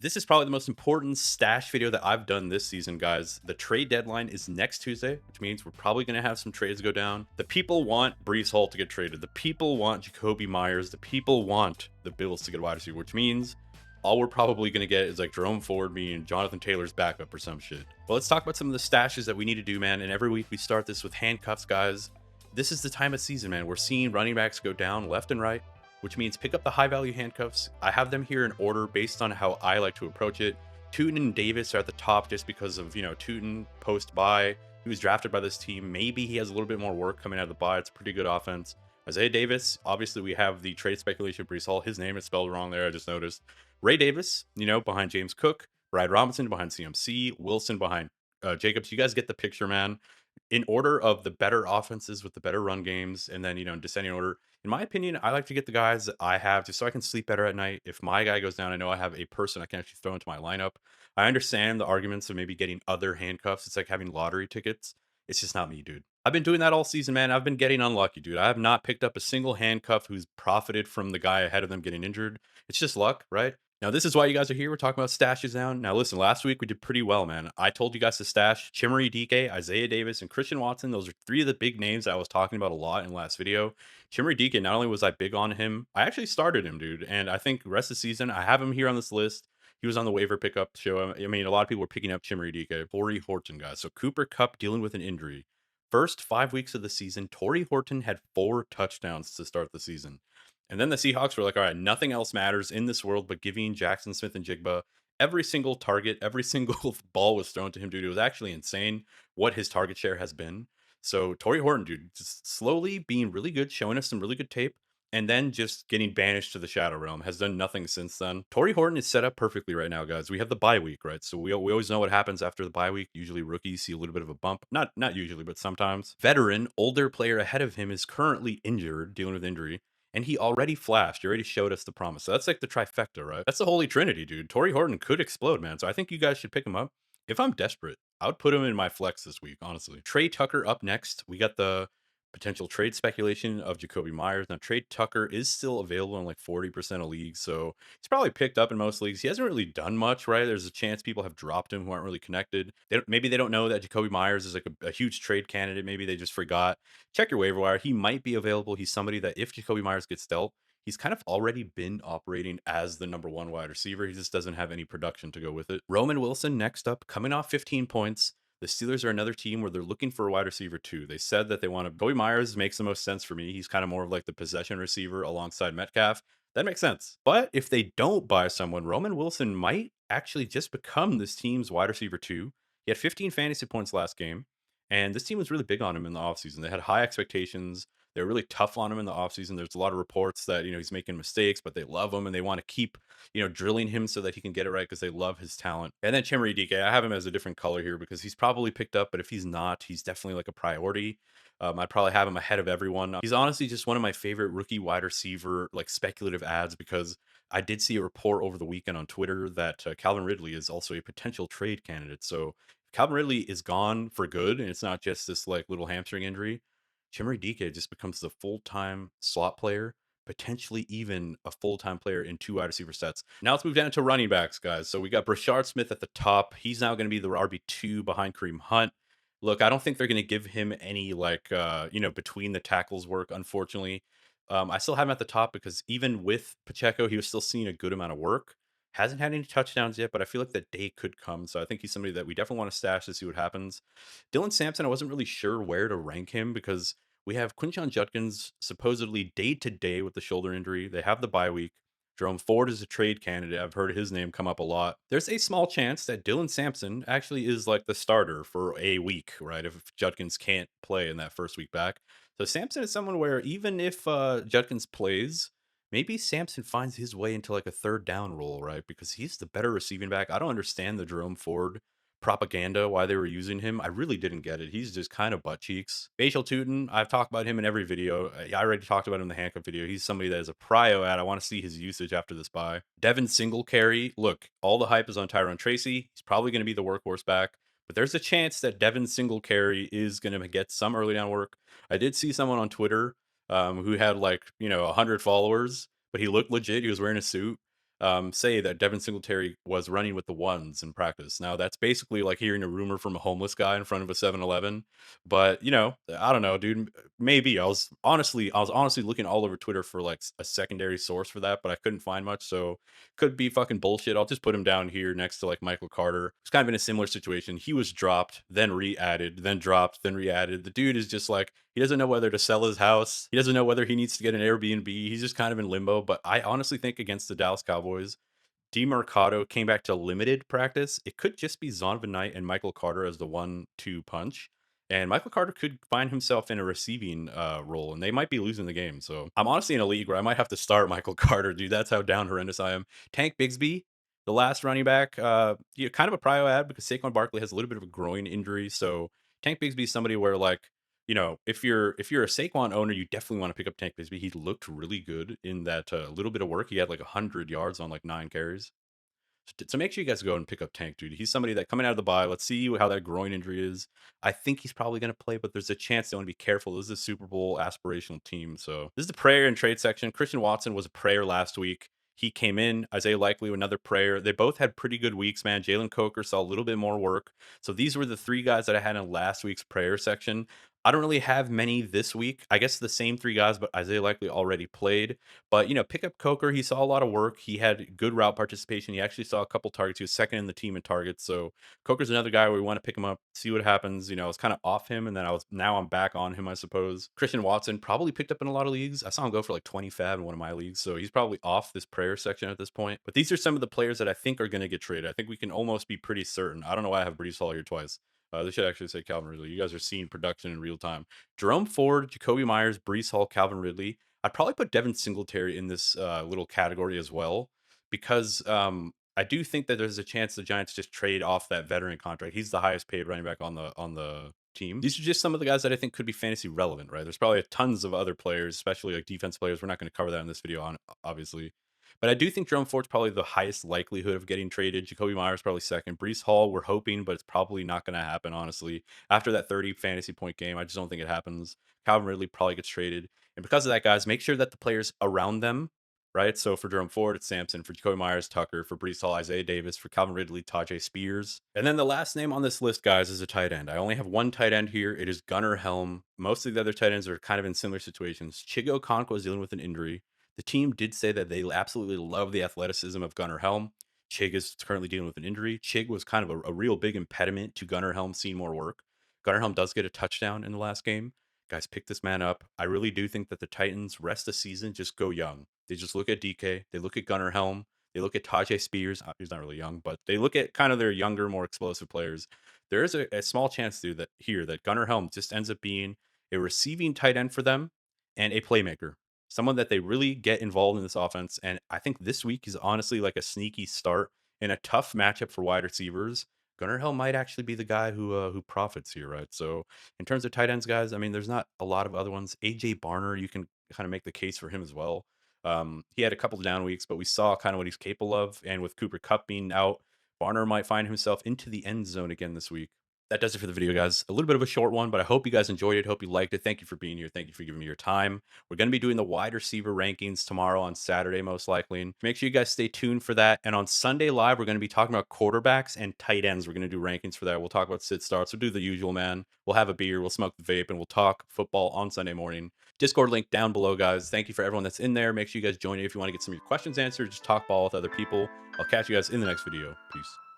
This is probably the most important stash video that I've done this season, guys. The trade deadline is next Tuesday, which means we're probably going to have some trades go down. The people want Breece Hall to get traded. The people want Jakobi Meyers. The people want the Bills to get a wide receiver, which means all we're probably going to get is like Jerome Ford being Jonathan Taylor's backup or some shit. Well, let's talk about some of the stashes that we need to do, man. And every week we start this with handcuffs, guys. This is the time of season, man. We're seeing running backs go down left and right, which means pick up the high value handcuffs. I have them here in order based on how I like to approach it. Tuten and Davis are at the top just because of, Tuten post bye. He was drafted by this team. Maybe he has a little bit more work coming out of the bye. It's a pretty good offense. Isaiah Davis, obviously we have the trade speculation Breece Hall. His name is spelled wrong there, I just noticed. Ray Davis, behind James Cook. Brad Robinson behind CMC. Wilson behind Jacobs. You guys get the picture, man. In order of the better offenses with the better run games, and then, in descending order. In my opinion, I like to get the guys that I have just so I can sleep better at night. If my guy goes down, I know I have a person I can actually throw into my lineup. I understand the arguments of maybe getting other handcuffs. It's like having lottery tickets. It's just not me, dude. I've been doing that all season, man. I've been getting unlucky, dude. I have not picked up a single handcuff who's profited from the guy ahead of them getting injured. It's just luck, right? Now, this is why you guys are here. We're talking about stashes now. Now, listen, last week we did pretty well, man. I told you guys to stash Chimere, Dike, Isaiah Davis, and Christian Watson. Those are three of the big names I was talking about a lot in the last video. Chimere Dike, not only was I big on him, I actually started him, dude. And I think the rest of the season, I have him here on this list. He was on the waiver pickup show. I mean, a lot of people were picking up Chimere Dike. Tory Horton, guys. So Cooper Kupp dealing with an injury. First 5 weeks of the season, Tory Horton had 4 touchdowns to start the season. And then the Seahawks were like, all right, nothing else matters in this world but giving Jackson Smith and Jigba every single target, every single ball was thrown to him, dude. It was actually insane what his target share has been. So Tory Horton, dude, just slowly being really good, showing us some really good tape, and then just getting banished to the Shadow Realm. Has done nothing since then. Tory Horton is set up perfectly right now, guys. We have the bye week, right? So we always know what happens after the bye week. Usually rookies see a little bit of a bump. Not usually, but sometimes. Veteran, older player ahead of him is currently injured, dealing with injury. And he already flashed. He already showed us the promise. So that's like the trifecta, right? That's the holy trinity, dude. Tory Horton could explode, man. So I think you guys should pick him up. If I'm desperate, I would put him in my flex this week, honestly. Trey Tucker up next. We got the potential trade speculation of Jakobi Meyers. Now, Trey Tucker is still available in like 40% of leagues, so he's probably picked up in most leagues. He hasn't really done much, right? There's a chance people have dropped him who aren't really connected. Maybe they don't know that Jakobi Meyers is like a huge trade candidate. Maybe they just forgot. Check your waiver wire. He might be available. He's somebody that if Jakobi Meyers gets dealt, he's kind of already been operating as the number one wide receiver. He just doesn't have any production to go with it. Roman Wilson next up, coming off 15 points. The Steelers are another team where they're looking for a wide receiver too. They said that they want to. Jakobi Meyers makes the most sense for me. He's kind of more of like the possession receiver alongside Metcalf. That makes sense. But if they don't buy someone, Roman Wilson might actually just become this team's wide receiver too. He had 15 fantasy points last game, and this team was really big on him in the offseason. They had high expectations. They were really tough on him in the offseason. There's a lot of reports that, he's making mistakes, but they love him and they want to keep, drilling him so that he can get it right because they love his talent. And then Chimere Dike, I have him as a different color here because he's probably picked up, but if he's not, he's definitely like a priority. I'd probably have him ahead of everyone. He's honestly just one of my favorite rookie wide receiver, like speculative ads, because I did see a report over the weekend on Twitter that Calvin Ridley is also a potential trade candidate. So Calvin Ridley is gone for good, and it's not just this like little hamstring injury. Chimere Dike just becomes the full-time slot player, potentially even a full-time player in 2 wide receiver sets. Now let's move down to running backs, guys. So we got Brashard Smith at the top. He's now going to be the RB2 behind Kareem Hunt. Look, I don't think they're going to give him any like between the tackles work, unfortunately. I still have him at the top because even with Pacheco, he was still seeing a good amount of work. Hasn't had any touchdowns yet, but I feel like that day could come. So I think he's somebody that we definitely want to stash to see what happens. Dylan Sampson, I wasn't really sure where to rank him because we have Quinshon Judkins supposedly day to day with the shoulder injury. They have the bye week. Jerome Ford is a trade candidate. I've heard his name come up a lot. There's a small chance that Dylan Sampson actually is like the starter for a week, right? If Judkins can't play in that first week back. So Sampson is someone where even if Judkins plays, maybe Sampson finds his way into like a third down role, right? Because he's the better receiving back. I don't understand the Jerome Ford propaganda, why they were using him. I really didn't get it. He's just kind of butt cheeks. Bhayshul Tuten, I've talked about him in every video. I already talked about him in the handcuff video. He's somebody that is a prio at. I want to see his usage after this bye. Devin Singletary, look, all the hype is on Tyrone Tracy. He's probably going to be the workhorse back. But there's a chance that Devin Singletary is going to get some early down work. I did see someone on Twitter who had like, 100 followers, but he looked legit. He was wearing a suit. say that Devin Singletary was running with the ones in practice. Now that's basically like hearing a rumor from a homeless guy in front of a 7-Eleven. But you know, I don't know, dude. Maybe I was honestly looking all over Twitter for like a secondary source for that, but I couldn't find much. So could be fucking bullshit. I'll just put him down here next to like Michael Carter. It's kind of in a similar situation. He was dropped, then re-added, then dropped, then re-added. The dude is just like he doesn't know whether to sell his house. He doesn't know whether he needs to get an Airbnb. He's just kind of in limbo. But I honestly think against the Dallas Cowboys, DeMarcado came back to limited practice. It could just be Zonovan Knight and Michael Carter as the 1-2 punch. And Michael Carter could find himself in a receiving role, and they might be losing the game. So I'm honestly in a league where I might have to start Michael Carter, dude. That's how down horrendous I am. Tank Bigsby, the last running back, kind of a prio ad because Saquon Barkley has a little bit of a groin injury. So Tank Bigsby is somebody where like if you're a Saquon owner, you definitely want to pick up Tank Bigsby. He looked really good in that little bit of work. He had like 100 yards on like 9 carries. So make sure you guys go and pick up Tank, dude. He's somebody that coming out of the bye. Let's see how that groin injury is. I think he's probably going to play, but there's a chance they want to be careful. This is a Super Bowl aspirational team. So this is the prayer and trade section. Christian Watson was a prayer last week. He came in. Isaiah Likely, another prayer. They both had pretty good weeks, man. Jalen Coker saw a little bit more work. So these were the three guys that I had in last week's prayer section. I don't really have many this week. I guess the same three guys, but Isaiah Likely already played. But, pick up Coker. He saw a lot of work. He had good route participation. He actually saw a couple targets. He was second in the team in targets. So Coker's another guy where we want to pick him up, see what happens. I was kind of off him, and then now I'm back on him, I suppose. Christian Watson probably picked up in a lot of leagues. I saw him go for like 20 fab in one of my leagues. So he's probably off this prayer section at this point. But these are some of the players that I think are going to get traded. I think we can almost be pretty certain. I don't know why I have Breece Hall here twice. This should actually say Calvin Ridley. You guys are seeing production in real time. Jerome Ford, Jakobi Meyers, Breece Hall, Calvin Ridley. I'd probably put Devin Singletary in this little category as well because I do think that there's a chance the Giants just trade off that veteran contract. He's the highest paid running back on the team. These are just some of the guys that I think could be fantasy relevant, right? There's probably tons of other players, especially like defense players. We're not going to cover that in this video, obviously. But I do think Jerome Ford's probably the highest likelihood of getting traded. Jacoby Myers probably second. Breece Hall, we're hoping, but it's probably not going to happen, honestly. After that 30 fantasy point game, I just don't think it happens. Calvin Ridley probably gets traded. And because of that, guys, make sure that the players around them, right? So for Jerome Ford, it's Sampson. For Jacoby Myers, Tucker. For Breece Hall, Isaiah Davis. For Calvin Ridley, Tajay Spears. And then the last name on this list, guys, is a tight end. I only have one tight end here. It is Gunnar Helm. Most of the other tight ends are kind of in similar situations. Chigo Okonkwo is dealing with an injury. The team did say that they absolutely love the athleticism of Gunnar Helm. Chig is currently dealing with an injury. Chig was kind of a real big impediment to Gunnar Helm seeing more work. Gunnar Helm does get a touchdown in the last game. Guys, pick this man up. I really do think that the Titans rest the season just go young. They just look at Dike. They look at Gunnar Helm. They look at Tajay Spears. He's not really young, but they look at kind of their younger, more explosive players. There is a small chance through that here that Gunnar Helm just ends up being a receiving tight end for them and a playmaker, someone that they really get involved in this offense. And I think this week is honestly like a sneaky start in a tough matchup for wide receivers. Gunnar Hill might actually be the guy who profits here, right? So in terms of tight ends, guys, I mean, there's not a lot of other ones. AJ Barner, you can kind of make the case for him as well. He had a couple of down weeks, but we saw kind of what he's capable of. And with Cooper Kupp being out, Barner might find himself into the end zone again this week. That does it for the video, guys. A little bit of a short one, but I hope you guys enjoyed it. Hope you liked it. Thank you for being here. Thank you for giving me your time. We're going to be doing the wide receiver rankings tomorrow on Saturday, most likely. And make sure you guys stay tuned for that. And on Sunday Live, we're going to be talking about quarterbacks and tight ends. We're going to do rankings for that. We'll talk about sit starts. We'll do the usual, man. We'll have a beer. We'll smoke the vape, and we'll talk football on Sunday morning. Discord link down below, guys. Thank you for everyone that's in there. Make sure you guys join it if you want to get some of your questions answered. Just talk ball with other people. I'll catch you guys in the next video. Peace.